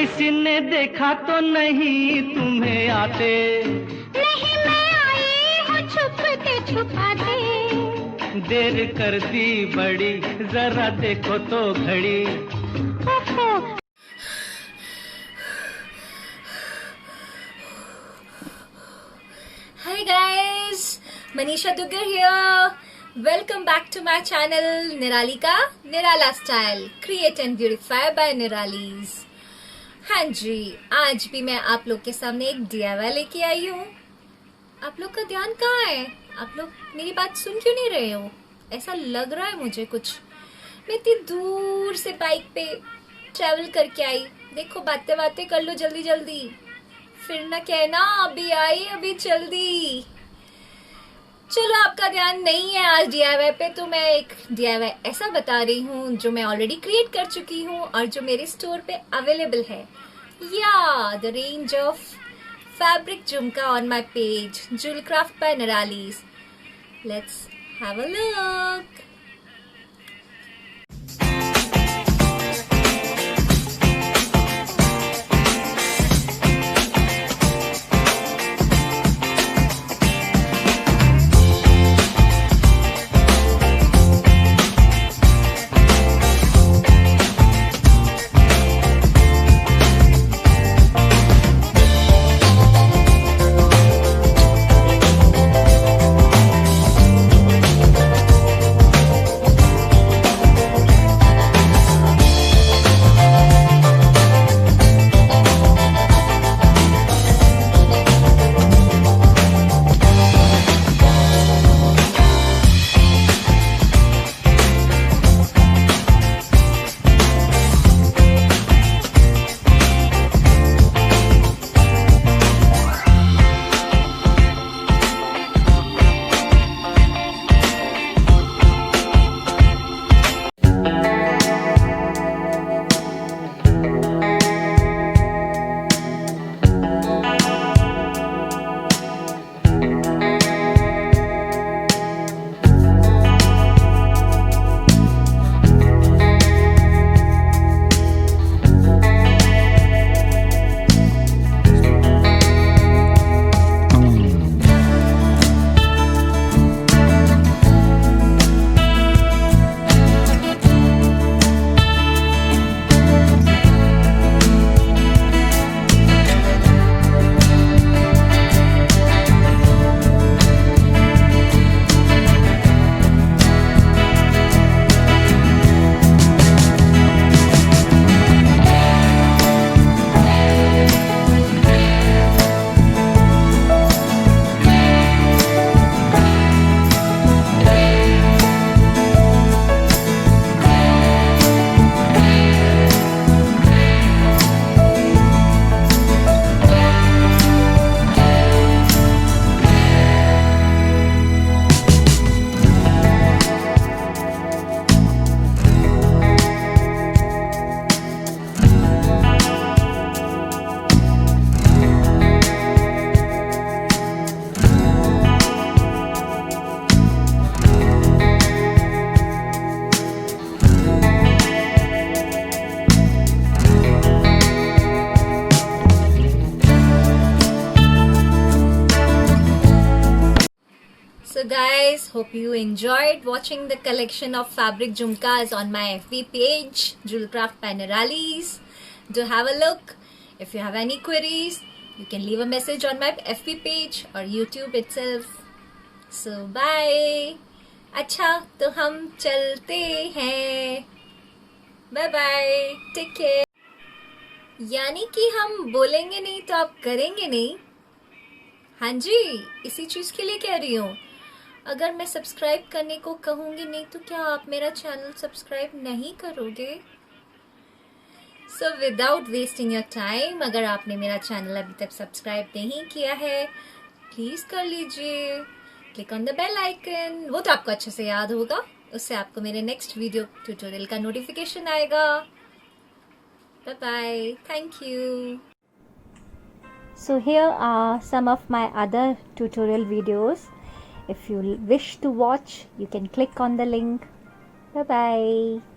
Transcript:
किसी ने देखा तो नहीं तुम्हें आते? नहीं, मैं आई हूँ छुपते छुपाते। देर कर दी बड़ी, जरा देखो तो घड़ी। Hi guys, Manisha Duggar here. Welcome back to my channel NIRALI का निराला style create and beautify by Nirali's. हाँ जी, आज भी मैं आप लोग के सामने एक DIY लेके आई हूँ। आप लोग का ध्यान कहाँ है? आप लोग मेरी बात सुन क्यों नहीं रहे हो? ऐसा लग रहा है मुझे कुछ। मैं इतनी दूर से बाइक पे ट्रैवल करके आई। देखो, बातें बातें कर लो जल्दी जल्दी, फिर ना कहना अभी आई अभी जल्दी। चलो, आपका ध्यान नहीं है आज DIY पे, तो मैं एक DIY ऐसा बता रही हूँ जो मैं ऑलरेडी क्रिएट कर चुकी हूँ और जो मेरे स्टोर पे अवेलेबल है। या the range of fabric jhumka on my page jewelcraft by Nirali's. Let's have a look. So guys, hope you enjoyed watching the collection of fabric jhumkas on my FB page, Jewelcraft by NIRALIS. Do have a look. If you have any queries, you can leave a message on my FB page or YouTube itself. So bye. अच्छा, तो हम चलते हैं। Bye bye. Take care. यानी कि हम बोलेंगे नहीं तो आप करेंगे नहीं। हाँ जी, इसी चीज के लिए कह रही हूँ। अगर मैं सब्सक्राइब करने को कहूँगी नहीं तो क्या आप मेरा चैनल सब्सक्राइब नहीं करोगे? So without wasting your time, अगर आपने मेरा चैनल अभी तक सब्सक्राइब नहीं किया है, प्लीज़ कर लीजिए। Click on the bell icon, वो तो आपको अच्छे से याद होगा, उससे आपको मेरे नेक्स्ट वीडियो ट्यूटोरियल का नोटिफिकेशन आएगा। Bye bye, thank you. So here are some of my other tutorial videos. If you wish to watch, you can click on the link. Bye bye.